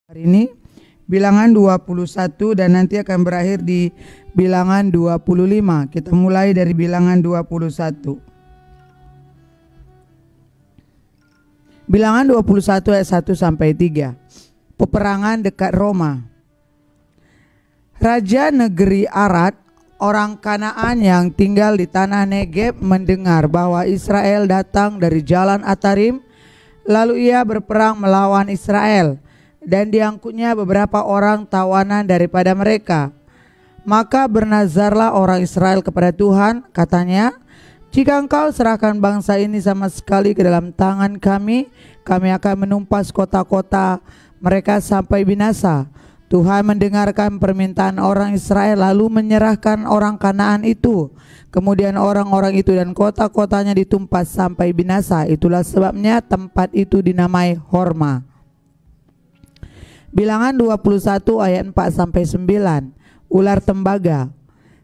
Hari ini bilangan 21 dan nanti akan berakhir di bilangan 25. Kita mulai dari bilangan 21. Bilangan 21 ayat 1 sampai 3. Peperangan dekat Roma. Raja negeri Arad, orang Kanaan yang tinggal di tanah Negeb, mendengar bahwa Israel datang dari jalan Atarim, lalu ia berperang melawan Israel, dan diangkutnya beberapa orang tawanan daripada mereka. Maka bernazarlah orang Israel kepada Tuhan, katanya, jika engkau serahkan bangsa ini sama sekali ke dalam tangan kami, kami akan menumpas kota-kota mereka sampai binasa. Tuhan mendengarkan permintaan orang Israel lalu menyerahkan orang Kanaan itu. Kemudian orang-orang itu dan kota-kotanya ditumpas sampai binasa. Itulah sebabnya tempat itu dinamai Horma. Bilangan 21 ayat 4 sampai 9. Ular tembaga.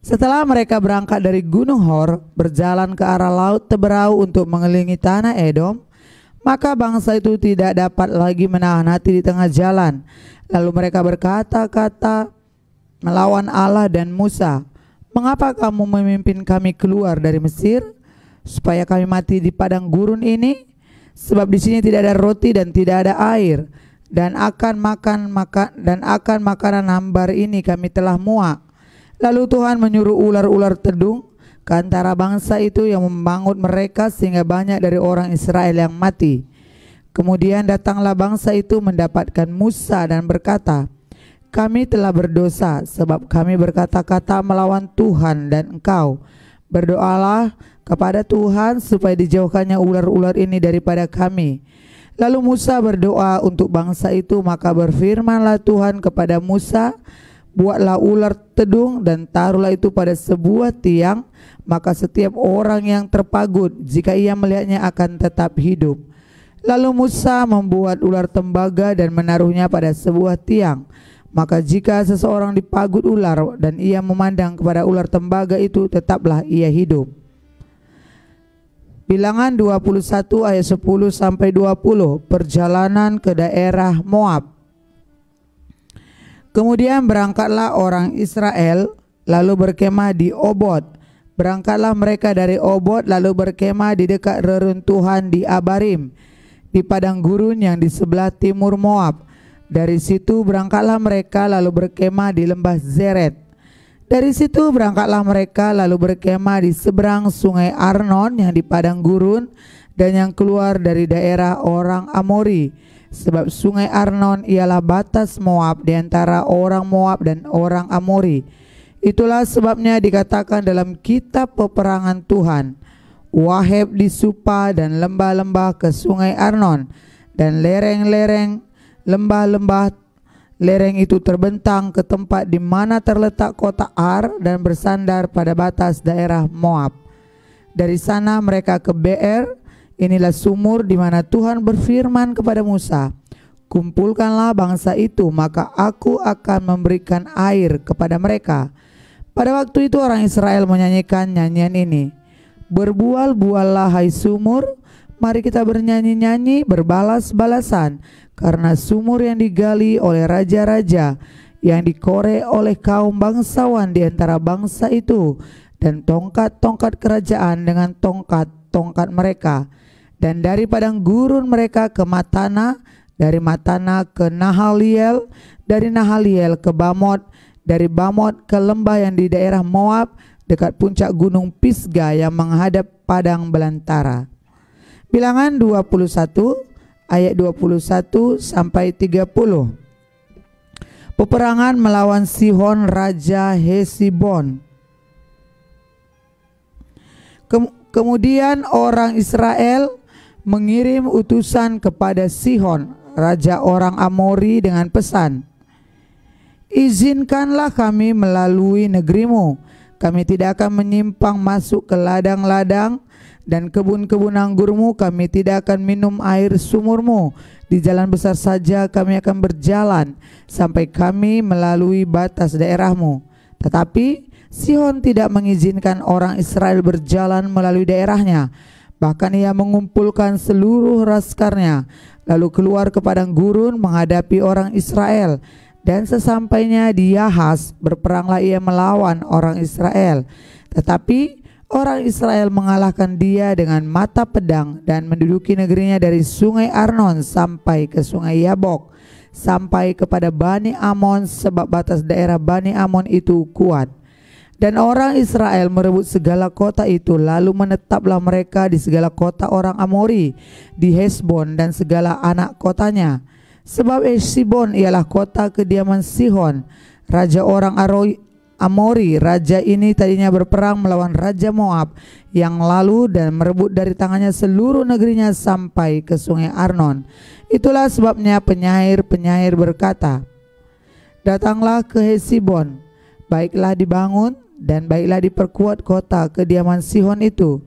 Setelah mereka berangkat dari Gunung Hor, berjalan ke arah laut Teberau untuk mengelilingi tanah Edom, maka bangsa itu tidak dapat lagi menahan hati di tengah jalan. Lalu mereka berkata-kata melawan Allah dan Musa, mengapa kamu memimpin kami keluar dari Mesir, supaya kami mati di padang gurun ini? Sebab di sini tidak ada roti dan tidak ada air, dan akan makanan hambar ini kami telah muak. Lalu Tuhan menyuruh ular-ular tedung ke antara bangsa itu yang membangut mereka sehingga banyak dari orang Israel yang mati. Kemudian datanglah bangsa itu mendapatkan Musa dan berkata, kami telah berdosa sebab kami berkata-kata melawan Tuhan dan engkau. Berdoalah kepada Tuhan supaya dijauhkannya ular-ular ini daripada kami. Lalu Musa berdoa untuk bangsa itu, maka berfirmanlah Tuhan kepada Musa, buatlah ular tedung dan taruhlah itu pada sebuah tiang, maka setiap orang yang terpagut jika ia melihatnya akan tetap hidup. Lalu Musa membuat ular tembaga dan menaruhnya pada sebuah tiang. Maka jika seseorang dipagut ular dan ia memandang kepada ular tembaga itu, tetaplah ia hidup. Bilangan 21 ayat 10 sampai 20. Perjalanan ke daerah Moab. Kemudian berangkatlah orang Israel lalu berkemah di Obot. Berangkatlah mereka dari Obot lalu berkemah di dekat reruntuhan di Abarim, di padang gurun yang di sebelah timur Moab. Dari situ berangkatlah mereka lalu berkemah di lembah Zeret. Dari situ berangkatlah mereka lalu berkemah di seberang sungai Arnon yang di padang gurun dan yang keluar dari daerah orang Amori. Sebab sungai Arnon ialah batas Moab di antara orang Moab dan orang Amori. Itulah sebabnya dikatakan dalam kitab peperangan Tuhan, Waheb di Supa dan lembah-lembah ke sungai Arnon, dan lereng-lereng lembah-lembah lereng itu terbentang ke tempat di mana terletak kota Ar dan bersandar pada batas daerah Moab. Dari sana mereka ke Beer. Inilah sumur di mana Tuhan berfirman kepada Musa, kumpulkanlah bangsa itu, maka aku akan memberikan air kepada mereka. Pada waktu itu orang Israel menyanyikan nyanyian ini, berbual-buallah hai sumur, mari kita bernyanyi-nyanyi berbalas-balasan, karena sumur yang digali oleh raja-raja, yang dikorek oleh kaum bangsawan di antara bangsa itu, dan tongkat-tongkat kerajaan dengan tongkat-tongkat mereka. Dan dari padang gurun mereka ke Matana, dari Matana ke Nahaliel, dari Nahaliel ke Bamot, dari Bamot ke lembah yang di daerah Moab, dekat puncak gunung Pisga yang menghadap padang belantara. Bilangan 21 ayat 21 sampai 30. Peperangan melawan Sihon raja Hesibon. Kemudian orang Israel mengirim utusan kepada Sihon raja orang Amori dengan pesan, izinkanlah kami melalui negerimu. Kami tidak akan menyimpang masuk ke ladang-ladang dan kebun-kebun anggurmu. Kami tidak akan minum air sumurmu. Di jalan besar saja kami akan berjalan sampai kami melalui batas daerahmu. Tetapi Sihon tidak mengizinkan orang Israel berjalan melalui daerahnya. Bahkan ia mengumpulkan seluruh raskarnya lalu keluar ke padang gurun menghadapi orang Israel. Dan sesampainya di Yahas, berperanglah ia melawan orang Israel. Tetapi orang Israel mengalahkan dia dengan mata pedang dan menduduki negerinya dari sungai Arnon sampai ke sungai Yabok, sampai kepada Bani Amon, sebab batas daerah Bani Amon itu kuat. Dan orang Israel merebut segala kota itu, lalu menetaplah mereka di segala kota orang Amori, di Hesbon dan segala anak kotanya. Sebab Hesbon ialah kota kediaman Sihon, raja orang Amori. Raja ini tadinya berperang melawan Raja Moab yang lalu dan merebut dari tangannya seluruh negerinya sampai ke sungai Arnon. Itulah sebabnya penyair-penyair berkata, datanglah ke Hesbon, baiklah dibangun dan baiklah diperkuat kota kediaman Sihon itu.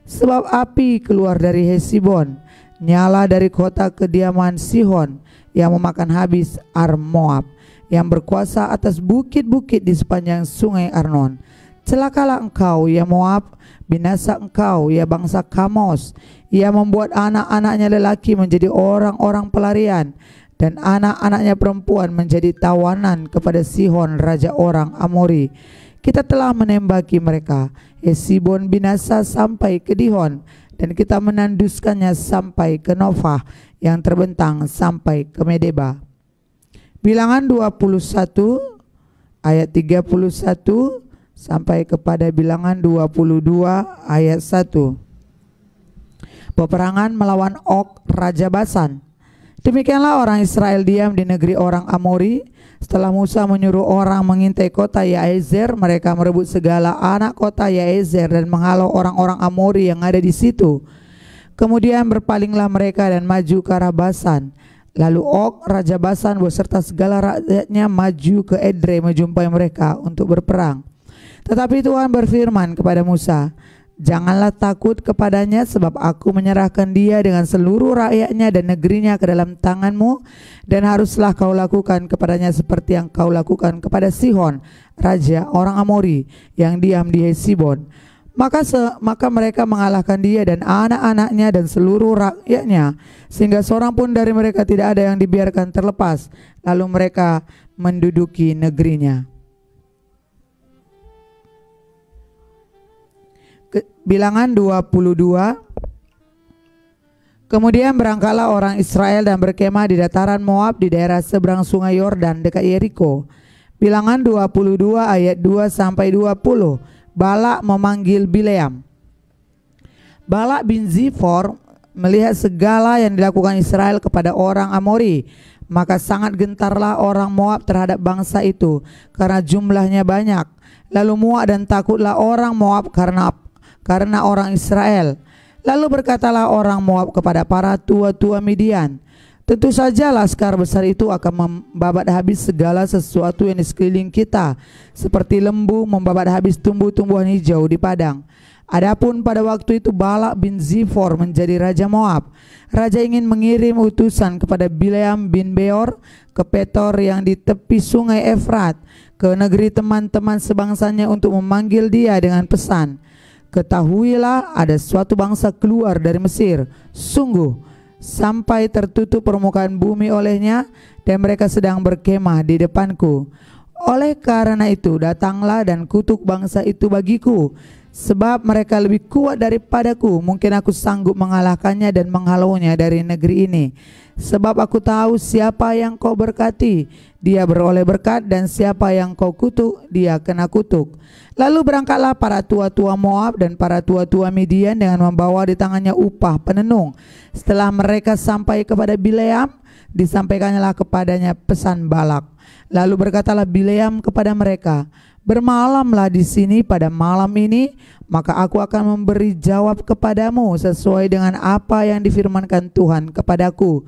Sebab api keluar dari Hesbon, nyala dari kota kediaman Sihon, yang memakan habis Ar Moab, yang berkuasa atas bukit-bukit di sepanjang sungai Arnon. Celakalah engkau ya Moab, binasa engkau ya bangsa Kamos. Ia membuat anak-anaknya lelaki menjadi orang-orang pelarian, dan anak-anaknya perempuan menjadi tawanan kepada Sihon raja orang Amori. Kita telah menembaki mereka. Hesbon binasa sampai ke Dihon, dan kita menanduskannya sampai ke Nofah, yang terbentang sampai ke Medeba. Bilangan 21 ayat 31 sampai kepada bilangan 22 ayat 1. Peperangan melawan Og raja Basan. Demikianlah orang Israel diam di negeri orang Amori. Setelah Musa menyuruh orang mengintai kota Yaezer, mereka merebut segala anak kota Yaezer dan menghalau orang-orang Amori yang ada di situ. Kemudian berpalinglah mereka dan maju ke arah Basan. Lalu Og raja Basan beserta segala rakyatnya maju ke Edrei menjumpai mereka untuk berperang. Tetapi Tuhan berfirman kepada Musa, janganlah takut kepadanya, sebab aku menyerahkan dia dengan seluruh rakyatnya dan negerinya ke dalam tanganmu, dan haruslah kau lakukan kepadanya seperti yang kau lakukan kepada Sihon raja orang Amori yang diam di Hesbon. Maka mereka mengalahkan dia dan anak-anaknya dan seluruh rakyatnya, sehingga seorang pun dari mereka tidak ada yang dibiarkan terlepas. Lalu mereka menduduki negerinya. Bilangan 22. Kemudian berangkatlah orang Israel dan berkemah di dataran Moab di daerah seberang sungai Yordan dekat Yeriko. Bilangan 22 ayat 2 sampai 20. Balak memanggil Bileam. Balak bin Zifor melihat segala yang dilakukan Israel kepada orang Amori, maka sangat gentarlah orang Moab terhadap bangsa itu karena jumlahnya banyak. Lalu muak dan takutlah orang Moab karena orang Israel. Lalu berkatalah orang Moab kepada para tua-tua Midian, tentu saja laskar besar itu akan membabat habis segala sesuatu yang di sekeliling kita, seperti lembu membabat habis tumbuh-tumbuhan hijau di padang. Adapun pada waktu itu Balak bin Zifor menjadi raja Moab. Raja ingin mengirim utusan kepada Bileam bin Beor ke Petor yang di tepi sungai Efrat, ke negeri teman-teman sebangsanya, untuk memanggil dia dengan pesan, ketahuilah ada suatu bangsa keluar dari Mesir, sungguh sampai tertutup permukaan bumi olehnya, dan mereka sedang berkemah di depanku. Oleh karena itu datanglah dan kutuk bangsa itu bagiku, sebab mereka lebih kuat daripadaku. Mungkin aku sanggup mengalahkannya dan menghalaunya dari negeri ini. Sebab aku tahu siapa yang kau berkati, dia beroleh berkat, dan siapa yang kau kutuk, dia kena kutuk. Lalu berangkatlah para tua-tua Moab dan para tua-tua Midian dengan membawa di tangannya upah penenung. Setelah mereka sampai kepada Bileam, disampaikanlah kepadanya pesan Balak. Lalu berkatalah Bileam kepada mereka, bermalamlah di sini pada malam ini, maka aku akan memberi jawab kepadamu sesuai dengan apa yang difirmankan Tuhan kepadaku.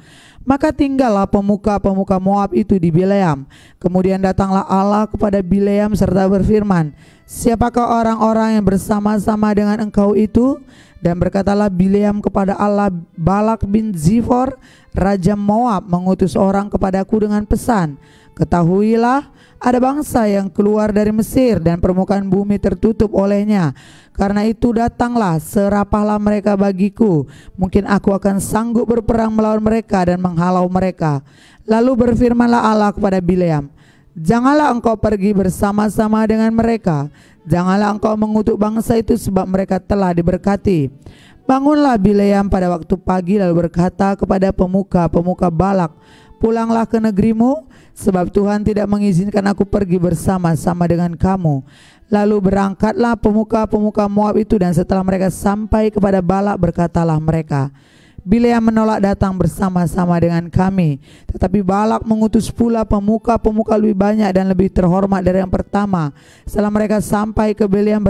Maka tinggallah pemuka-pemuka Moab itu di Bileam. Kemudian datanglah Allah kepada Bileam serta berfirman, siapakah orang-orang yang bersama-sama dengan engkau itu? Dan berkatalah Bileam kepada Allah, Balak bin Zifor, Raja Moab, mengutus orang kepadaku dengan pesan, ketahuilah, ada bangsa yang keluar dari Mesir dan permukaan bumi tertutup olehnya. Karena itu datanglah, serapahlah mereka bagiku. Mungkin aku akan sanggup berperang melawan mereka dan menghalau mereka. Lalu berfirmanlah Allah kepada Bileam, janganlah engkau pergi bersama-sama dengan mereka. Janganlah engkau mengutuk bangsa itu, sebab mereka telah diberkati. Bangunlah Bileam pada waktu pagi, lalu berkata kepada pemuka-pemuka Balak, pulanglah ke negerimu, sebab Tuhan tidak mengizinkan aku pergi bersama-sama dengan kamu. Lalu berangkatlah pemuka-pemuka Moab itu, dan setelah mereka sampai kepada Balak, berkatalah mereka, Bileam menolak datang bersama-sama dengan kami. Tetapi Balak mengutus pula pemuka-pemuka lebih banyak dan lebih terhormat dari yang pertama. Setelah mereka sampai ke Bileam,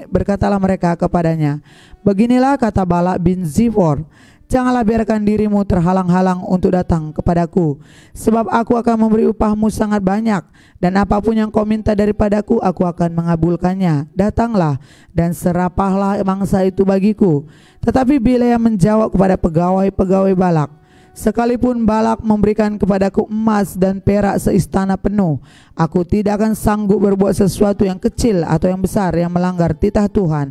berkatalah mereka kepadanya, beginilah kata Balak bin Zifor, janganlah biarkan dirimu terhalang-halang untuk datang kepadaku, sebab aku akan memberi upahmu sangat banyak, dan apapun yang kau minta daripadaku, aku akan mengabulkannya. Datanglah dan serapahlah bangsa itu bagiku. Tetapi Bileam menjawab kepada pegawai-pegawai Balak, sekalipun Balak memberikan kepadaku emas dan perak seistana penuh, aku tidak akan sanggup berbuat sesuatu yang kecil atau yang besar yang melanggar titah Tuhan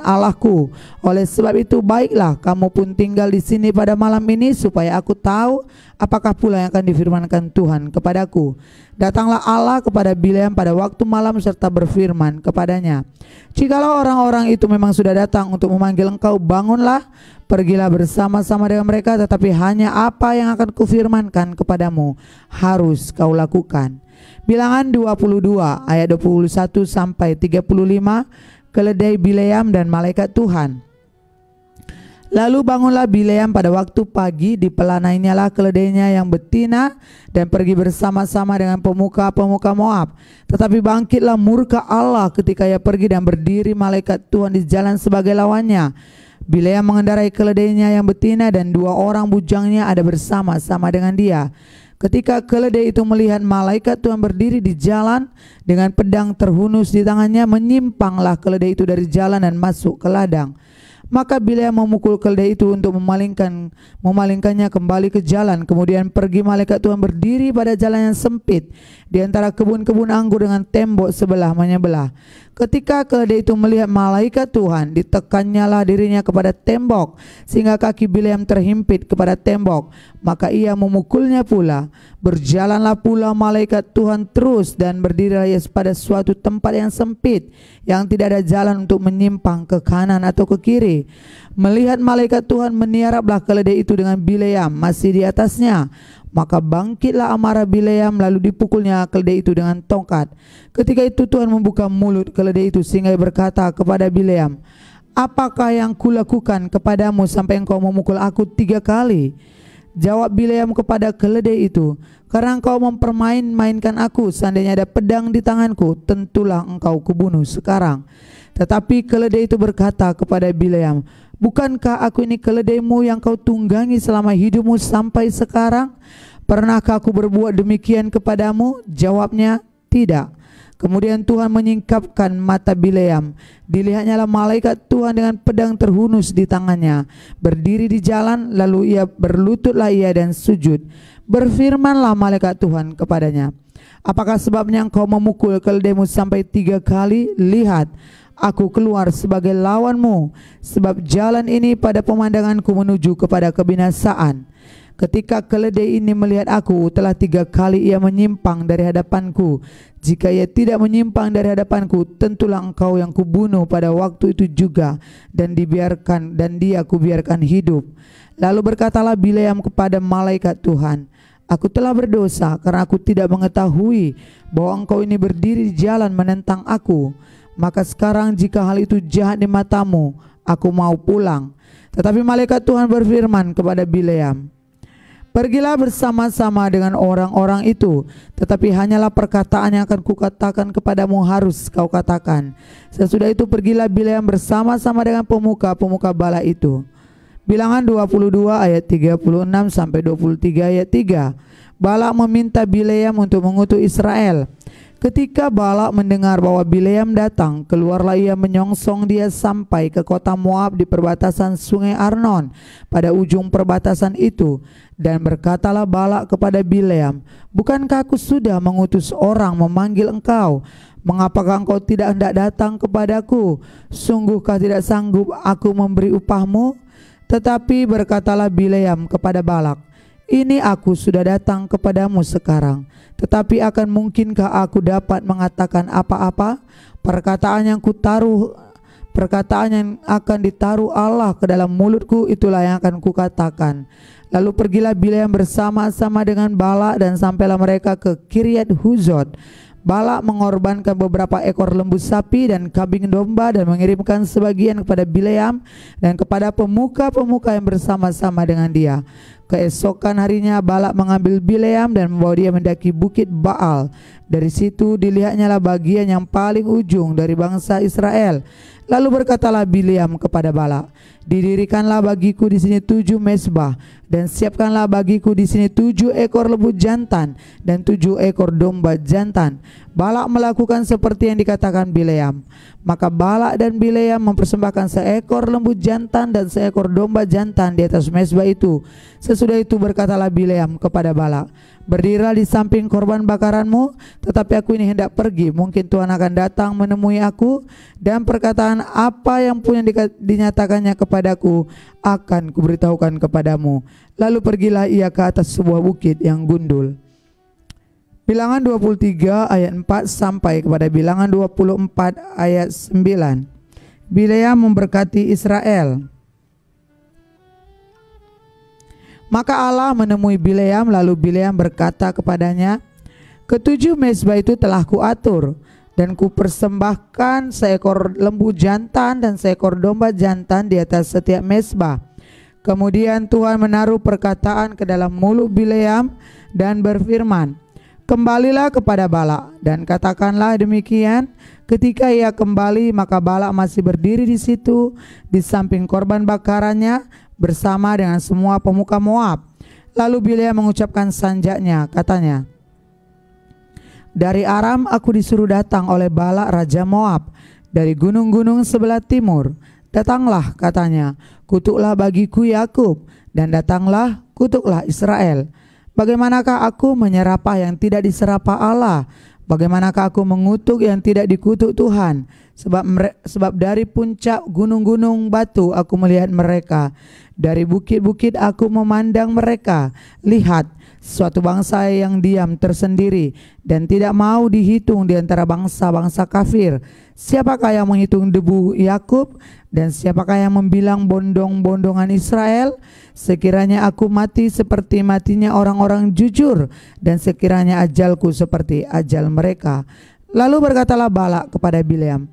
Allahku. Oleh sebab itu baiklah kamu pun tinggal di sini pada malam ini, supaya aku tahu apakah pula yang akan difirmankan Tuhan kepadaku. Datanglah Allah kepada Bileam pada waktu malam serta berfirman kepadanya, jikalau orang-orang itu memang sudah datang untuk memanggil engkau, bangunlah, pergilah bersama-sama dengan mereka, tetapi hanya apa yang akan kufirmankan kepadamu harus kau lakukan. Bilangan 22 ayat 21 sampai 35. Keledai Bileam dan malaikat Tuhan. Lalu bangunlah Bileam pada waktu pagi, dipelanainyalah keledainya yang betina dan pergi bersama-sama dengan pemuka-pemuka Moab. Tetapi bangkitlah murka Allah ketika ia pergi, dan berdiri malaikat Tuhan di jalan sebagai lawannya. Bileam mengendarai keledainya yang betina, dan 2 orang bujangnya ada bersama-sama dengan dia. Ketika keledai itu melihat malaikat Tuhan berdiri di jalan dengan pedang terhunus di tangannya, menyimpanglah keledai itu dari jalan dan masuk ke ladang. Maka Bileam memukul keledai itu untuk memalingkannya kembali ke jalan. Kemudian pergi malaikat Tuhan berdiri pada jalan yang sempit di antara kebun-kebun anggur dengan tembok sebelah menyebelah. Ketika keledai itu melihat malaikat Tuhan, ditekannyalah dirinya kepada tembok, sehingga kaki Bileam terhimpit kepada tembok. Maka ia memukulnya pula. Berjalanlah pula malaikat Tuhan terus, dan berdirilah ia pada suatu tempat yang sempit, yang tidak ada jalan untuk menyimpang ke kanan atau ke kiri. Melihat malaikat Tuhan, meniaraplah keledai itu dengan Bileam masih di atasnya. Maka bangkitlah amarah Bileam, lalu dipukulnya keledai itu dengan tongkat. Ketika itu Tuhan membuka mulut keledai itu, sehingga berkata kepada Bileam, apakah yang kulakukan kepadamu sampai engkau memukul aku 3 kali? Jawab Bileam kepada keledai itu, karena engkau mempermain-mainkan aku. Seandainya ada pedang di tanganku, tentulah engkau kubunuh sekarang. Tetapi keledai itu berkata kepada Bileam, bukankah aku ini keledaimu yang kau tunggangi selama hidupmu sampai sekarang? Pernahkah aku berbuat demikian kepadamu? Jawabnya, tidak. Kemudian Tuhan menyingkapkan mata Bileam. Dilihatnyalah malaikat Tuhan dengan pedang terhunus di tangannya, berdiri di jalan. Lalu berlututlah ia dan sujud. Berfirmanlah malaikat Tuhan kepadanya, apakah sebabnya engkau memukul keledaimu sampai 3 kali? Lihat, aku keluar sebagai lawanmu, sebab jalan ini pada pemandanganku menuju kepada kebinasaan. Ketika keledai ini melihat aku, telah 3 kali ia menyimpang dari hadapanku. Jika ia tidak menyimpang dari hadapanku, tentulah engkau yang kubunuh pada waktu itu juga, dan dia kubiarkan hidup. Lalu berkatalah Bileam kepada malaikat Tuhan, aku telah berdosa karena aku tidak mengetahui bahwa engkau ini berdiri di jalan menentang aku. Maka sekarang jika hal itu jahat di matamu, aku mau pulang. Tetapi malaikat Tuhan berfirman kepada Bileam, pergilah bersama-sama dengan orang-orang itu, tetapi hanyalah perkataan yang akan kukatakan kepadamu harus kau katakan. Sesudah itu pergilah Bileam bersama-sama dengan pemuka-pemuka Balak itu. Bilangan 22 ayat 36 sampai 23 ayat 3. Balak meminta Bileam untuk mengutuk Israel. Ketika Balak mendengar bahwa Bileam datang, keluarlah ia menyongsong dia sampai ke kota Moab di perbatasan sungai Arnon pada ujung perbatasan itu. Dan berkatalah Balak kepada Bileam, "Bukankah aku sudah mengutus orang memanggil engkau? Mengapakah engkau tidak hendak datang kepadaku? Sungguhkah tidak sanggup aku memberi upahmu?" Tetapi berkatalah Bileam kepada Balak, "Ini aku sudah datang kepadamu sekarang, tetapi akan mungkinkah aku dapat mengatakan apa-apa? Perkataan yang akan ditaruh Allah ke dalam mulutku, itulah yang akan kukatakan." Lalu pergilah Bileam bersama-sama dengan Balak dan sampailah mereka ke Kiryat Huzot. Balak mengorbankan beberapa ekor lembu sapi dan kambing domba dan mengirimkan sebagian kepada Bileam dan kepada pemuka-pemuka yang bersama-sama dengan dia. Keesokan harinya Balak mengambil Bileam dan membawa dia mendaki bukit Baal. Dari situ dilihatnyalah bagian yang paling ujung dari bangsa Israel. Lalu berkatalah Bileam kepada Balak, "Didirikanlah bagiku di sini 7 mezbah dan siapkanlah bagiku di sini 7 ekor lembu jantan dan 7 ekor domba jantan." Balak melakukan seperti yang dikatakan Bileam. Maka Balak dan Bileam mempersembahkan seekor lembu jantan dan seekor domba jantan di atas mezbah itu. Sesudah itu berkatalah Bileam kepada Balak, "Berdirilah di samping korban bakaranmu, tetapi aku ini hendak pergi. Mungkin Tuhan akan datang menemui aku, dan perkataan apa yang pun yang dinyatakannya kepadaku akan kuberitahukan kepadamu." Lalu pergilah ia ke atas sebuah bukit yang gundul. Bilangan 23 ayat 4 sampai kepada Bilangan 24 ayat 9. Bileam memberkati Israel. Maka Allah menemui Bileam, lalu Bileam berkata kepadanya, "Ketujuh mezbah itu telah kuatur, dan kupersembahkan seekor lembu jantan dan seekor domba jantan di atas setiap mezbah." Kemudian Tuhan menaruh perkataan ke dalam mulut Bileam dan berfirman, "Kembalilah kepada Balak dan katakanlah demikian." Ketika ia kembali, maka Balak masih berdiri di situ di samping korban bakarannya bersama dengan semua pemuka Moab. Lalu Bileam mengucapkan sanjaknya, katanya, "Dari Aram aku disuruh datang oleh Balak raja Moab, dari gunung-gunung sebelah timur. Datanglah," katanya, "kutuklah bagiku Yakub, dan datanglah, kutuklah Israel. Bagaimanakah aku menyerapah yang tidak diserapah Allah? Bagaimanakah aku mengutuk yang tidak dikutuk Tuhan? Sebab dari puncak gunung-gunung batu aku melihat mereka, dari bukit-bukit aku memandang mereka. Lihat, suatu bangsa yang diam tersendiri dan tidak mau dihitung di antara bangsa-bangsa kafir. Siapakah yang menghitung debu Yakub, dan siapakah yang membilang bondong-bondongan Israel? Sekiranya aku mati seperti matinya orang-orang jujur, dan sekiranya ajalku seperti ajal mereka." Lalu berkatalah Balak kepada Bileam,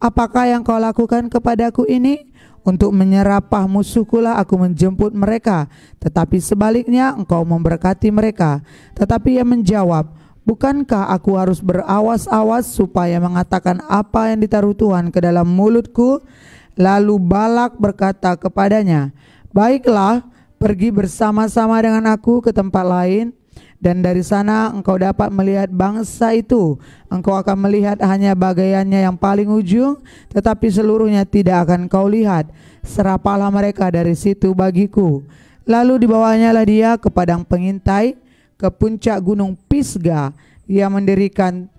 "Apakah yang kau lakukan kepadaku ini? Untuk menyerapah musuhkulah aku menjemput mereka, tetapi sebaliknya engkau memberkati mereka." Tetapi ia menjawab, "Bukankah aku harus berawas-awas supaya mengatakan apa yang ditaruh Tuhan ke dalam mulutku?" Lalu Balak berkata kepadanya, "Baiklah, pergi bersama-sama dengan aku ke tempat lain, dan dari sana engkau dapat melihat bangsa itu. Engkau akan melihat hanya bagaiannya yang paling ujung, tetapi seluruhnya tidak akan kau lihat. Serapahlah mereka dari situ bagiku." Lalu dibawanyalah dia ke padang pengintai, ke puncak gunung Pisgah. Ia mendirikan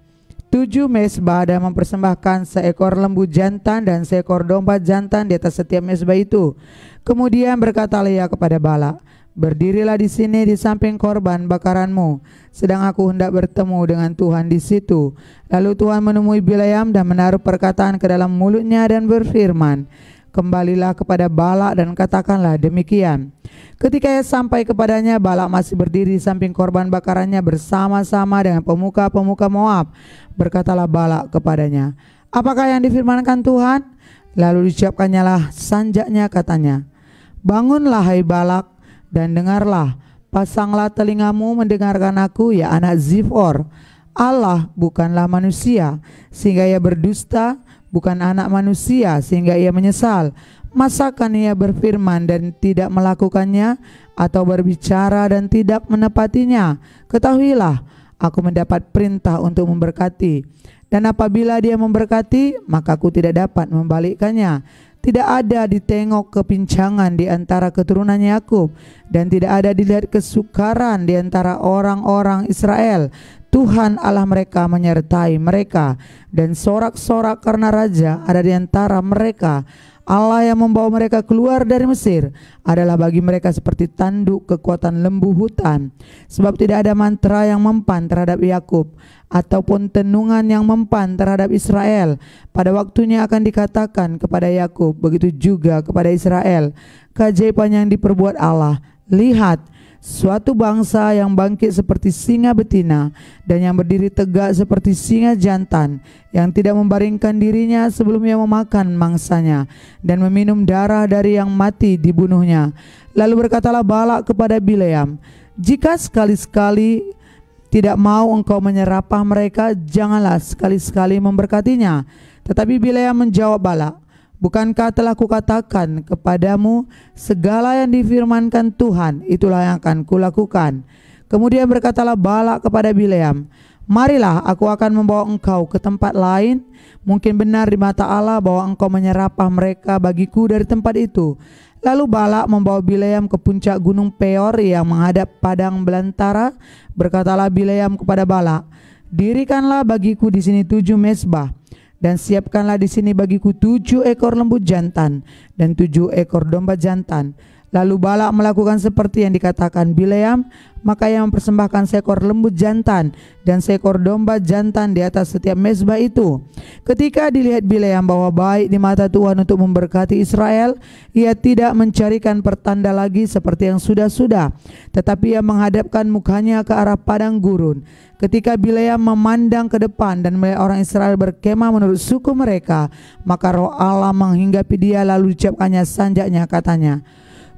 7 mezbah dan mempersembahkan seekor lembu jantan dan seekor domba jantan di atas setiap mezbah itu. Kemudian berkatalah ia kepada Balak, "Berdirilah di sini di samping korban bakaranmu, sedang aku hendak bertemu dengan Tuhan di situ." Lalu Tuhan menemui Bileam dan menaruh perkataan ke dalam mulutnya dan berfirman, "Kembalilah kepada Balak dan katakanlah demikian." Ketika ia sampai kepadanya, Balak masih berdiri di samping korban bakarannya bersama-sama dengan pemuka-pemuka Moab. Berkatalah Balak kepadanya, "Apakah yang difirmankan Tuhan?" Lalu disiapkannyalah sanjaknya, katanya, "Bangunlah hai Balak, dan dengarlah, pasanglah telingamu mendengarkan aku, ya anak Zifor. Allah bukanlah manusia sehingga ia berdusta, bukan anak manusia sehingga ia menyesal. Masakan ia berfirman dan tidak melakukannya, atau berbicara dan tidak menepatinya? Ketahuilah, aku mendapat perintah untuk memberkati. Dan apabila dia memberkati, maka aku tidak dapat membalikkannya. Tidak ada ditengok kepincangan di antara keturunan Yakub, dan tidak ada dilihat kesukaran di antara orang-orang Israel. Tuhan Allah mereka menyertai mereka, dan sorak-sorak karena raja ada di antara mereka. Allah yang membawa mereka keluar dari Mesir adalah bagi mereka seperti tanduk kekuatan lembu hutan. Sebab tidak ada mantra yang mempan terhadap Yakub, ataupun tenungan yang mempan terhadap Israel. Pada waktunya akan dikatakan kepada Yakub, begitu juga kepada Israel, keajaiban yang diperbuat Allah. Lihat, suatu bangsa yang bangkit seperti singa betina dan yang berdiri tegak seperti singa jantan, yang tidak membaringkan dirinya sebelum ia memakan mangsanya dan meminum darah dari yang mati dibunuhnya. Lalu berkatalah Balak kepada Bileam, jika sekali-sekali tidak mau engkau menyerapah mereka, janganlah sekali-sekali memberkatinya. Tetapi Bileam menjawab Balak, bukankah telah kukatakan kepadamu, segala yang difirmankan Tuhan, itulah yang akan kulakukan. Kemudian berkatalah Balak kepada Bileam, marilah aku akan membawa engkau ke tempat lain. Mungkin benar di mata Allah bahwa engkau menyerapah mereka bagiku dari tempat itu. Lalu Balak membawa Bileam ke puncak gunung Peor yang menghadap padang belantara. Berkatalah Bileam kepada Balak, dirikanlah bagiku di sini 7 mezbah, dan siapkanlah di sini bagiku 7 ekor lembu jantan dan 7 ekor domba jantan. Lalu Balak melakukan seperti yang dikatakan Bileam, maka ia mempersembahkan seekor lembu jantan dan seekor domba jantan di atas setiap mezbah itu. Ketika dilihat Bileam bahwa baik di mata Tuhan untuk memberkati Israel, ia tidak mencarikan pertanda lagi seperti yang sudah-sudah, tetapi ia menghadapkan mukanya ke arah padang gurun. Ketika Bileam memandang ke depan dan melihat orang Israel berkemah menurut suku mereka, maka roh Allah menghinggapi dia, lalu diucapkannya sanjaknya, katanya,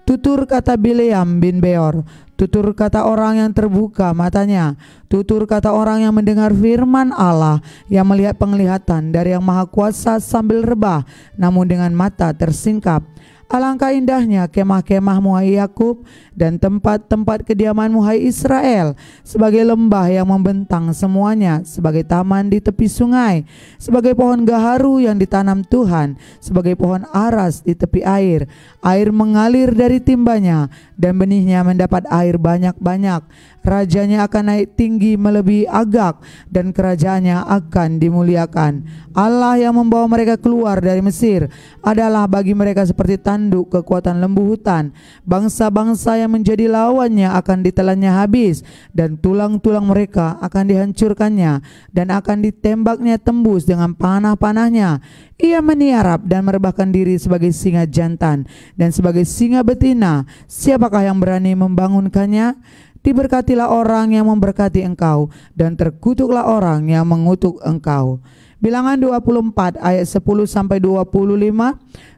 tutur kata Bileam bin Beor, tutur kata orang yang terbuka matanya, tutur kata orang yang mendengar firman Allah, yang melihat penglihatan dari yang maha kuasa sambil rebah, namun dengan mata tersingkap. Alangkah indahnya kemah-kemahmu hai Yakub, dan tempat-tempat kediamanmu hai Israel, sebagai lembah yang membentang semuanya, sebagai taman di tepi sungai, sebagai pohon gaharu yang ditanam Tuhan, sebagai pohon aras di tepi air. Air mengalir dari timbanya, dan benihnya mendapat air banyak-banyak. Rajanya akan naik tinggi melebihi Agag, dan kerajaannya akan dimuliakan. Allah yang membawa mereka keluar dari Mesir adalah bagi mereka seperti tanduk kekuatan lembu hutan. Bangsa-bangsa yang menjadi lawannya akan ditelannya habis, dan tulang-tulang mereka akan dihancurkannya, dan akan ditembaknya tembus dengan panah-panahnya. Ia meniarap dan merebahkan diri sebagai singa jantan dan sebagai singa betina. Siapakah yang berani membangunkannya? Diberkatilah orang yang memberkati engkau, dan terkutuklah orang yang mengutuk engkau. Bilangan 24 ayat 10-25,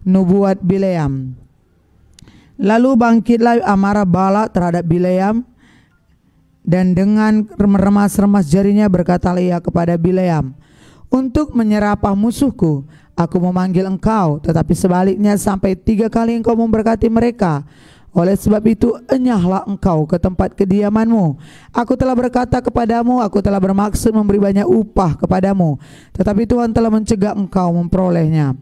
nubuat Bileam. Lalu bangkitlah amarah Balak terhadap Bileam, dan dengan meremas-remas jarinya berkatalah ia kepada Bileam, untuk menyerapah musuhku, aku memanggil engkau, tetapi sebaliknya sampai 3 kali engkau memberkati mereka. Oleh sebab itu enyahlah engkau ke tempat kediamanmu. Aku telah berkata kepadamu, aku telah bermaksud memberi banyak upah kepadamu, tetapi Tuhan telah mencegah engkau memperolehnya.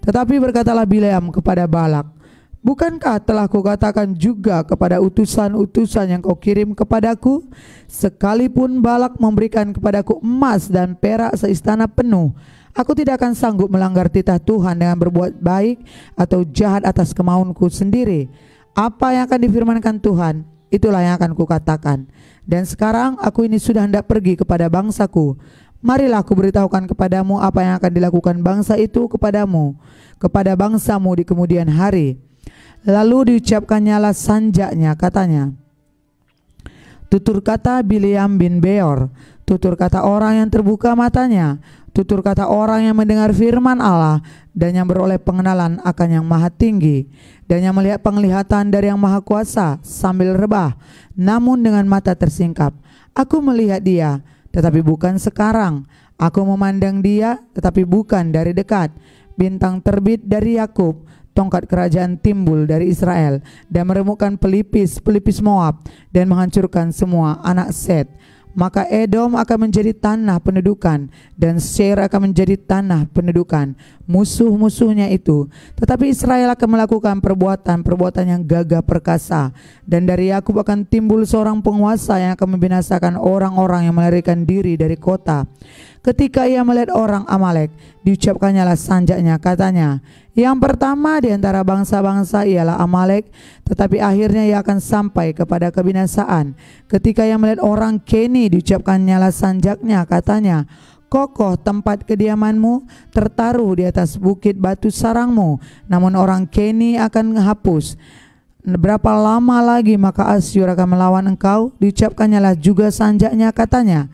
Tetapi berkatalah Bileam kepada Balak, bukankah telah kukatakan juga kepada utusan-utusan yang kau kirim kepadaku, sekalipun Balak memberikan kepadaku emas dan perak seistana penuh, aku tidak akan sanggup melanggar titah Tuhan dengan berbuat baik atau jahat atas kemauanku sendiri. Apa yang akan difirmankan Tuhan, itulah yang akan kukatakan. Dan sekarang aku ini sudah hendak pergi kepada bangsaku. Marilah aku beritahukan kepadamu apa yang akan dilakukan bangsa itu kepadamu, kepada bangsamu di kemudian hari. Lalu diucapkannya lah sanjaknya, katanya, tutur kata Bileam bin Beor, tutur kata orang yang terbuka matanya, tutur kata orang yang mendengar firman Allah, dan yang beroleh pengenalan akan yang maha tinggi, dan yang melihat penglihatan dari yang maha kuasa sambil rebah, namun dengan mata tersingkap. Aku melihat dia, tetapi bukan sekarang. Aku memandang dia, tetapi bukan dari dekat. Bintang terbit dari Yakub, tongkat kerajaan timbul dari Israel, dan meremukkan pelipis-pelipis Moab, dan menghancurkan semua anak Set. maka Edom akan menjadi tanah pendudukan dan Seir akan menjadi tanah pendudukan musuh-musuhnya itu. Tetapi Israel akan melakukan perbuatan yang gagah perkasa, dan dari Yakub akan timbul seorang penguasa yang akan membinasakan orang-orang yang melarikan diri dari kota. Ketika ia melihat orang Amalek, diucapkannya lah sanjaknya, katanya, yang pertama di antara bangsa-bangsa ialah Amalek, tetapi akhirnya ia akan sampai kepada kebinasaan. Ketika ia melihat orang Keni, diucapkannya lah sanjaknya, katanya, kokoh tempat kediamanmu, tertaruh di atas bukit batu sarangmu, namun orang Keni akan hapus. Berapa lama lagi maka Asyur akan melawan engkau? Diucapkannya lah juga sanjaknya, katanya,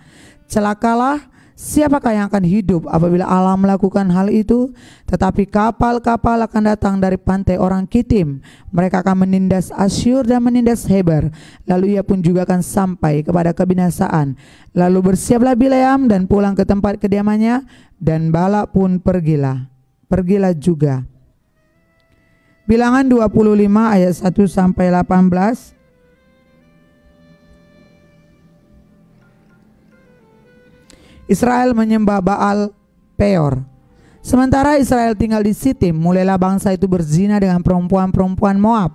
celakalah, siapakah yang akan hidup apabila Allah melakukan hal itu? Tetapi kapal-kapal akan datang dari pantai orang Kitim. Mereka akan menindas Asyur dan menindas Heber. Lalu ia pun juga akan sampai kepada kebinasaan. Lalu bersiaplah Bileam dan pulang ke tempat kediamannya, dan Balak pun pergilah juga. Bilangan 25 ayat 1 sampai 18. Israel menyembah Baal Peor. Sementara Israel tinggal di Sitim, mulailah bangsa itu berzina dengan perempuan-perempuan Moab.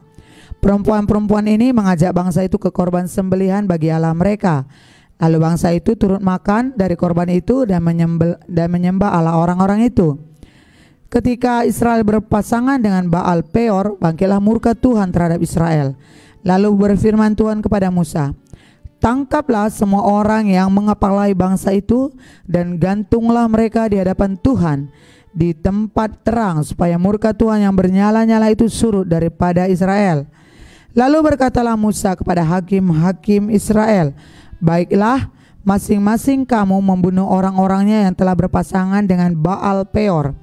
Perempuan-perempuan ini mengajak bangsa itu ke korban sembelihan bagi Allah mereka. Lalu bangsa itu turut makan dari korban itu dan menyembah Allah orang-orang itu. Ketika Israel berpasangan dengan Baal Peor, bangkitlah murka Tuhan terhadap Israel. Lalu berfirman Tuhan kepada Musa, tangkaplah semua orang yang mengepalai bangsa itu dan gantunglah mereka di hadapan Tuhan di tempat terang, supaya murka Tuhan yang bernyala-nyala itu surut daripada Israel. Lalu berkatalah Musa kepada hakim-hakim Israel, baiklah, masing-masing kamu membunuh orang-orangnya yang telah berpasangan dengan Baal Peor.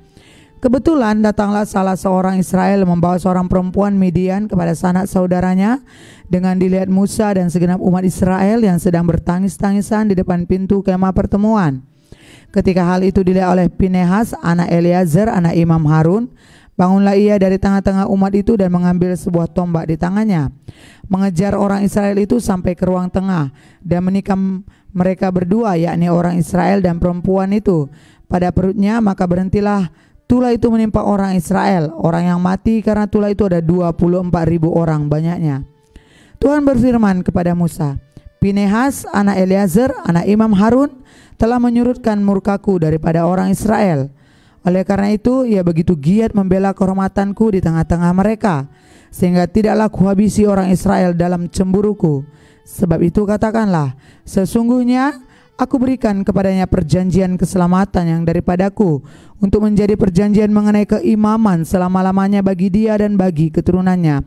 Kebetulan datanglah salah seorang Israel membawa seorang perempuan Midian kepada sanak saudaranya. Dengan dilihat Musa dan segenap umat Israel yang sedang bertangis-tangisan di depan pintu kemah pertemuan. Ketika hal itu dilihat oleh Pinehas anak Eleazar anak Imam Harun, bangunlah ia dari tengah-tengah umat itu dan mengambil sebuah tombak di tangannya, mengejar orang Israel itu sampai ke ruang tengah dan menikam mereka berdua, yakni orang Israel dan perempuan itu, pada perutnya. Maka berhentilah tulah itu menimpa orang Israel. Orang yang mati karena tulah itu ada 24.000 orang banyaknya. Tuhan berfirman kepada Musa, Pinehas anak Eleazar anak Imam Harun telah menyurutkan murkaku daripada orang Israel. Oleh karena itu ia begitu giat membela kehormatanku di tengah-tengah mereka, sehingga tidaklah kuhabisi orang Israel dalam cemburuku. Sebab itu katakanlah, sesungguhnya aku berikan kepadanya perjanjian keselamatan yang daripadaku, untuk menjadi perjanjian mengenai keimaman selama-lamanya bagi dia dan bagi keturunannya.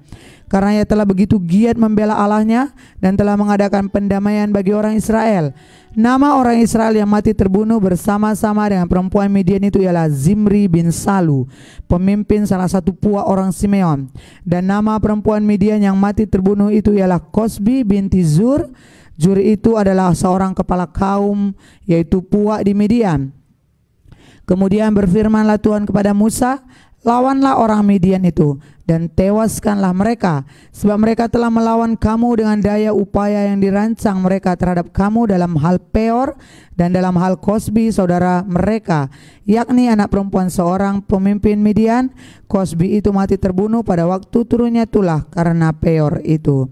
Karena ia telah begitu giat membela Allahnya dan telah mengadakan pendamaian bagi orang Israel. Nama orang Israel yang mati terbunuh bersama-sama dengan perempuan Midian itu ialah Zimri bin Salu, pemimpin salah satu puak orang Simeon. Dan nama perempuan Midian yang mati terbunuh itu ialah Kosbi binti Zur. Zur itu adalah seorang kepala kaum, yaitu puak di Midian. Kemudian berfirmanlah Tuhan kepada Musa, lawanlah orang Midian itu dan tewaskanlah mereka, sebab mereka telah melawan kamu dengan daya upaya yang dirancang mereka terhadap kamu dalam hal Peor dan dalam hal Kosbi saudara mereka, yakni anak perempuan seorang pemimpin Midian. Kosbi itu mati terbunuh pada waktu turunnya tulah karena Peor itu.